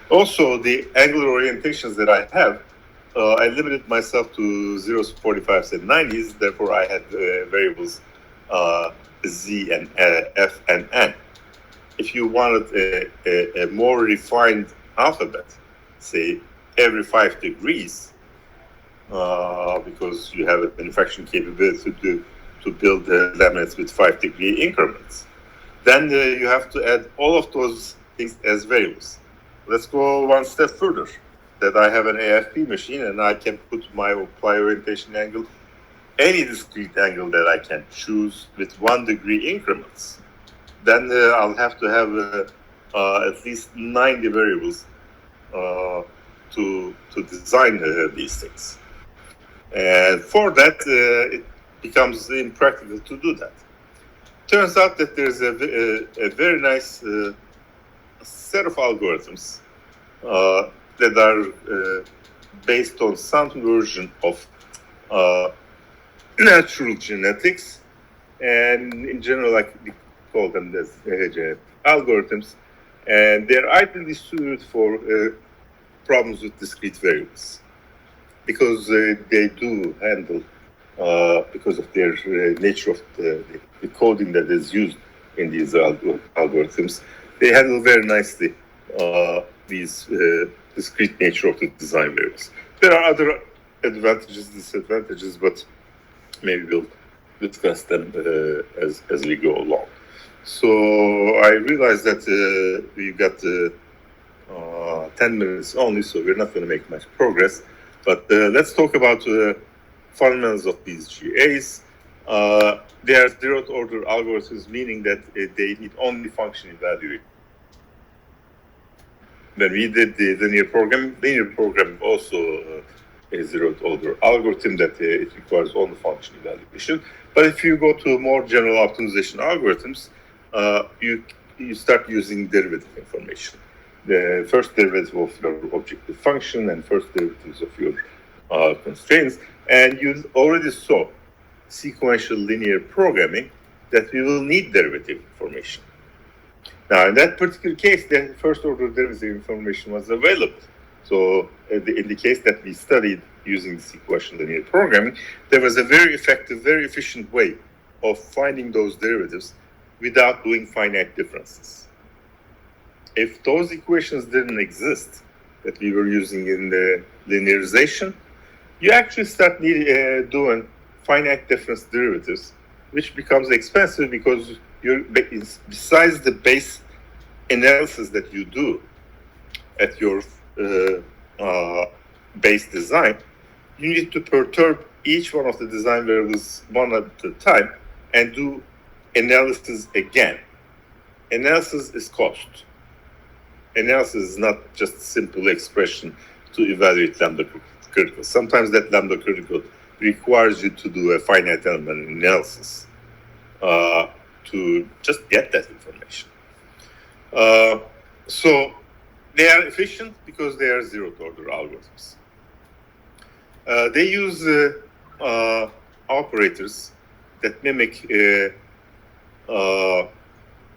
Also, the angular orientations that I have, I limited myself to 0s, 45s, and 90s. Therefore, I had variables z and f and n. If you wanted a more refined alphabet, say every 5 degrees, because you have a manufacturing capability to build laminates with 5-degree increments, then you have to add all of those things as variables. Let's go one step further. That I have an AFP machine and I can put my ply orientation angle, any discrete angle that I can choose with 1-degree increments. Then I'll have to have at least 90 variables to design these things. And for that, it becomes impractical to do that. Turns out that there's a very nice set of algorithms that are based on some version of natural genetics, and in general, we call them as genetic algorithms, and they're ideally suited for problems with discrete variables, because they do handle, because of their nature of the coding that is used in these algorithms, they handle very nicely these discrete nature of the design variables. There are other advantages, disadvantages, but maybe we'll discuss them as we go along. So I realized that we've got 10 minutes only, so we're not going to make much progress. But let's talk about fundamentals of these GAs. They are zeroth order algorithms, meaning that they need only function evaluation. When we did the linear programming also a zeroth order algorithm that it requires only function evaluation. But if you go to more general optimization algorithms, you start using derivative information. The first derivative of your objective function and first derivatives of your constraints. And you already saw sequential linear programming that we will need derivative information. Now, in that particular case, the first order derivative information was available. So in the case that we studied using sequential linear programming, there was a very effective, very efficient way of finding those derivatives without doing finite differences. If those equations didn't exist that we were using in the linearization, you actually start doing finite difference derivatives, which becomes expensive because besides the base analysis that you do at your base design, you need to perturb each one of the design variables one at a time and do analysis again. Analysis is cost. Analysis is not just simple expression to evaluate lambda critical. Sometimes that lambda critical requires you to do a finite element analysis. to just get that information. So they are efficient because they are zero-order algorithms. They use operators that mimic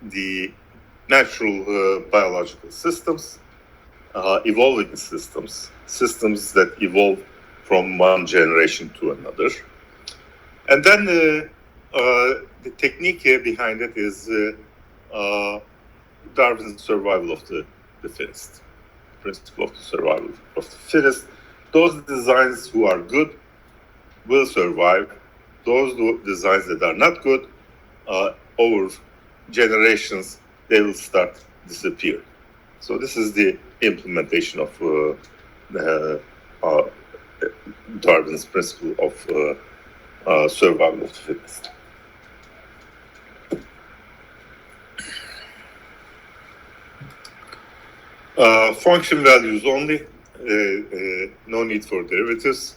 the natural biological systems, evolving systems that evolve from one generation to another. And then the technique behind it is Darwin's survival of the fittest, principle of the survival of the fittest. Those designs who are good will survive. Those designs that are not good, over generations, they will start disappear. So this is the implementation of Darwin's principle of survival of the fittest. Function values only, no need for derivatives.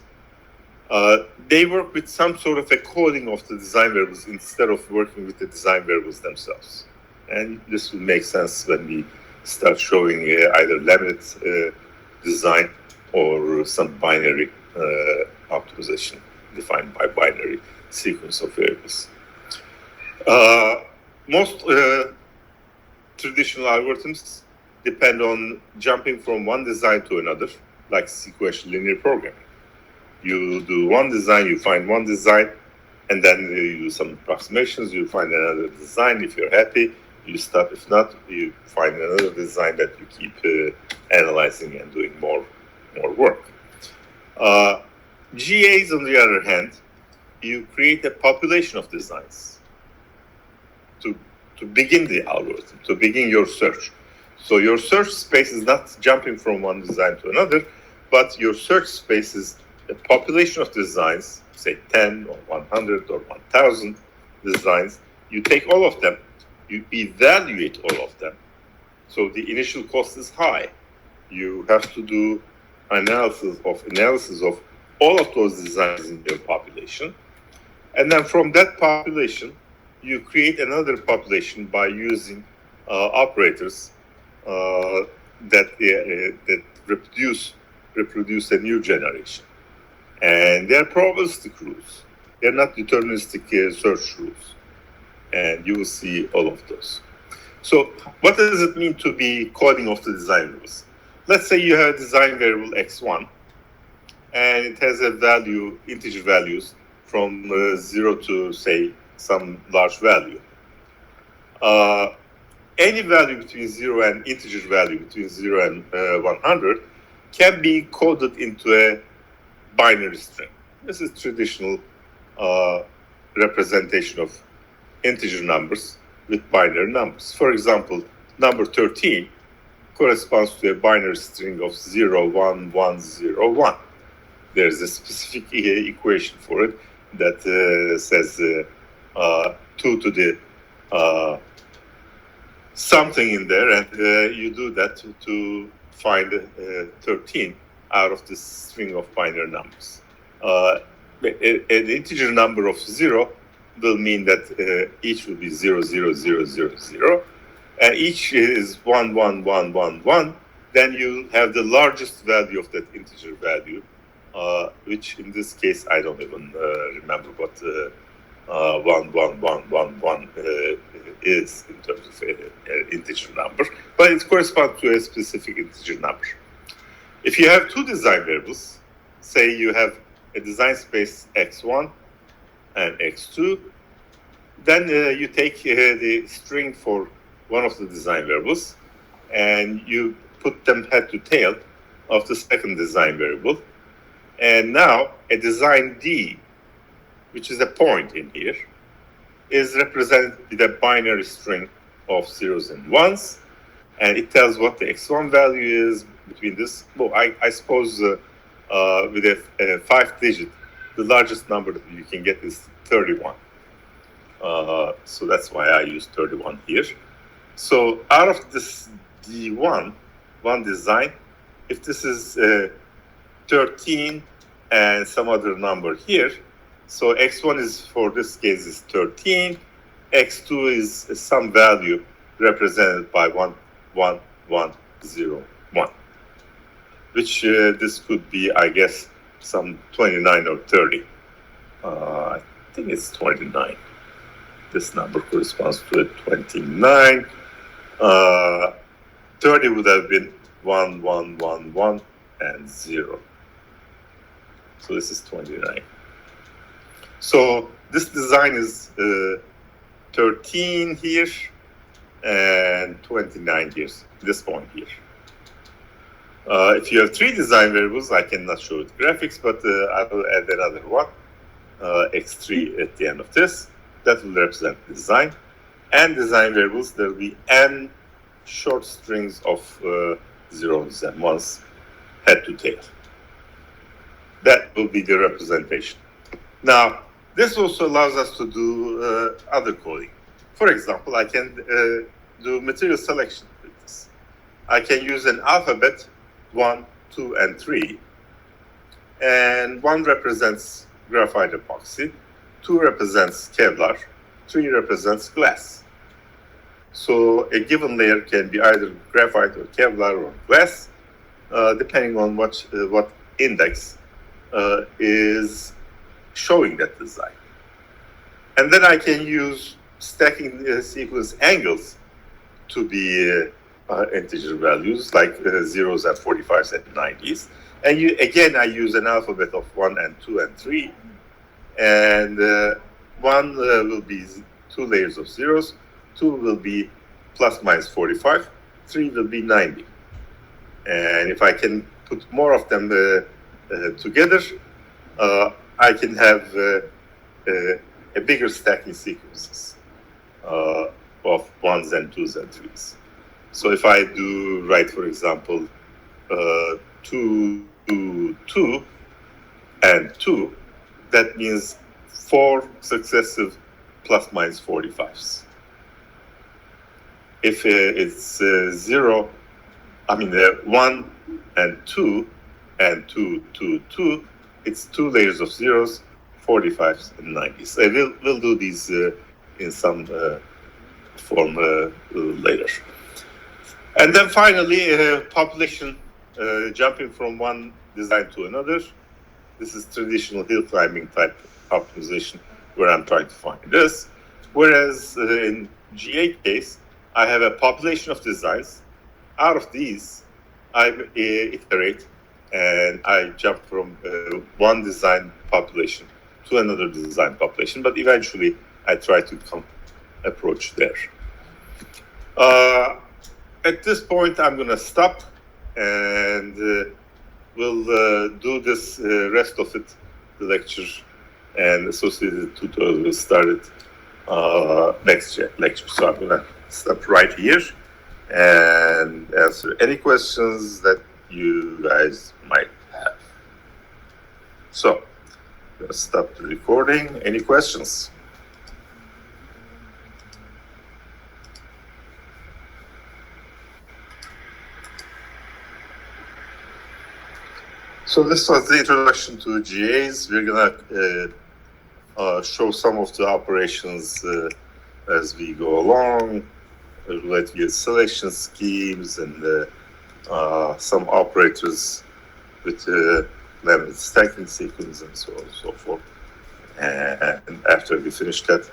They work with some sort of a coding of the design variables instead of working with the design variables themselves. And this will make sense when we start showing either laminet design or some binary optimization defined by binary sequence of variables. Most traditional algorithms depend on jumping from one design to another, like sequential linear programming. You do one design, you find one design, and then you do some approximations, you find another design. If you're happy, you stop. If not, you find another design that you keep analyzing and doing more work. GAs, on the other hand, you create a population of designs to begin the algorithm, to begin your search. So your search space is not jumping from one design to another, but your search space is a population of designs, say 10 or 100 or 1,000 designs. You take all of them, you evaluate all of them. So the initial cost is high. You have to do analysis of all of those designs in your population. And then from that population, you create another population by using operators that reproduce a new generation. And they're probabilistic rules. They're not deterministic search rules. And you will see all of those. So what does it mean to be coding of the design rules? Let's say you have a design variable x1, and it has a value, integer values, from 0 to, say, some large value. Any value between 0 and integer value between 0 and 100 can be coded into a binary string. This is traditional representation of integer numbers with binary numbers. For example, number 13 corresponds to a binary string of 0, 1, 1, 0, 1. There's a specific equation for it that says 2 to the something in there, and you do that to find 13 out of this string of binary numbers. An integer number of 0 will mean that each will be 0, 0, 0, 0, 0. And each is 1, 1, 1, 1, 1. Then you have the largest value of that integer value, which in this case, I don't even remember what 1, 1, 1, 1, 1 is in terms of an integer number, but it corresponds to a specific integer number. If you have two design variables, say you have a design space x1 and x2, then you take the string for one of the design variables and you put them head to tail of the second design variable. And now a design D, which is a point in here, is represented with a binary string of zeros and ones, and it tells what the x1 value is between this. Well, I suppose with a 5-digit, the largest number that you can get is 31. So that's why I use 31 here. So out of this D1, one design, if this is 13 and some other number here, so x1 is, for this case, is 13, x2 is some value represented by 1, 1, 1, 0, 1, which this could be, I guess, some 29 or 30. I think it's 29. This number corresponds to a 29. 30 would have been 1, 1, 1, 1, and 0. So this is 29. So this design is 13 here and 29 here, this point here. If you have 3 design variables, I cannot show it graphics, but I will add another one, x3 at the end of this. That will represent the design. And design variables, there will be n short strings of zeros and ones, head to tail. That will be the representation. Now, this also allows us to do other coding. For example, I can do material selection with this. I can use an alphabet 1, 2, and 3. And 1 represents graphite epoxy, 2 represents Kevlar, 3 represents glass. So a given layer can be either graphite or Kevlar or glass, depending on what index is showing that design. And then I can use stacking sequence angles to be integer values, like zeros at 45s and 90s. And again, I use an alphabet of 1 and 2 and 3. And 1 will be 2 layers of zeros, 2 will be plus minus 45, 3 will be 90. And if I can put more of them together, I can have a bigger stacking sequences of 1s and 2s and 3s. So if I do write, for example, 2, 2, 2, and 2, that means 4 successive plus minus 45s. If it's 0, I mean 1 and 2 and 2, 2, 2, it's 2 layers of zeros, 45s and 90s. We'll do these in some form later. And then finally, population, jumping from one design to another. This is traditional hill climbing type optimization where I'm trying to find this. Whereas in GA case, I have a population of designs. Out of these, I iterate and I jump from one design population to another design population, but eventually I try to approach there. At this point, I'm going to stop and we'll do this rest of it, the lecture and associated tutorial will start next lecture. So I'm going to stop right here and answer any questions that you guys might have. So, I'm going to stop the recording. Any questions? So this was the introduction to GAs. We're going to show some of the operations as we go along, related with selection schemes and some operators with limited stacking sequence and so on and so forth. And after we finish that,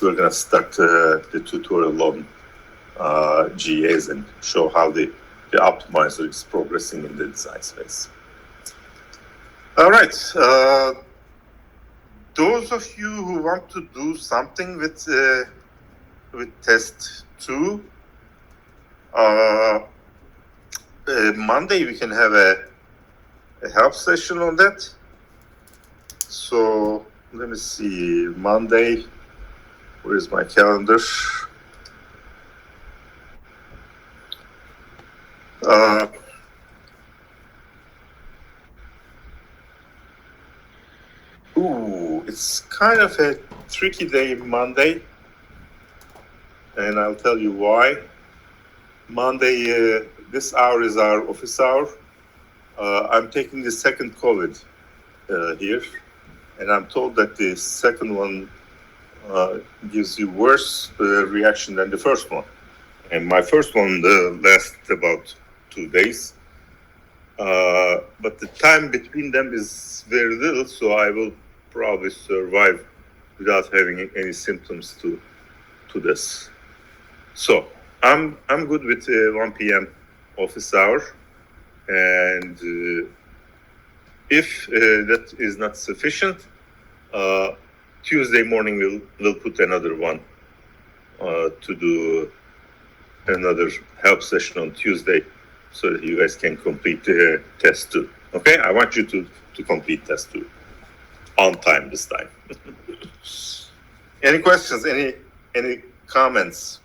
we're going to start the tutorial on GAs and show how the optimizer is progressing in the design space. All right. Those of you who want to do something with test 2, Monday we can have a help session on that. So let me see, Monday, where is my calendar? It's kind of a tricky day, Monday, and I'll tell you why. Monday, this hour is our office hour. I'm taking the second COVID here, and I'm told that the second one gives you worse reaction than the first one. And my first one lasted about 2 days. But the time between them is very little, so I will probably survive without having any symptoms to this. So I'm good with 1 p.m. office hour, and if that is not sufficient, Tuesday morning we'll put another one to do another help session on Tuesday, so that you guys can complete test 2. Okay, I want you to complete test 2 on time this time. Any questions? Any comments?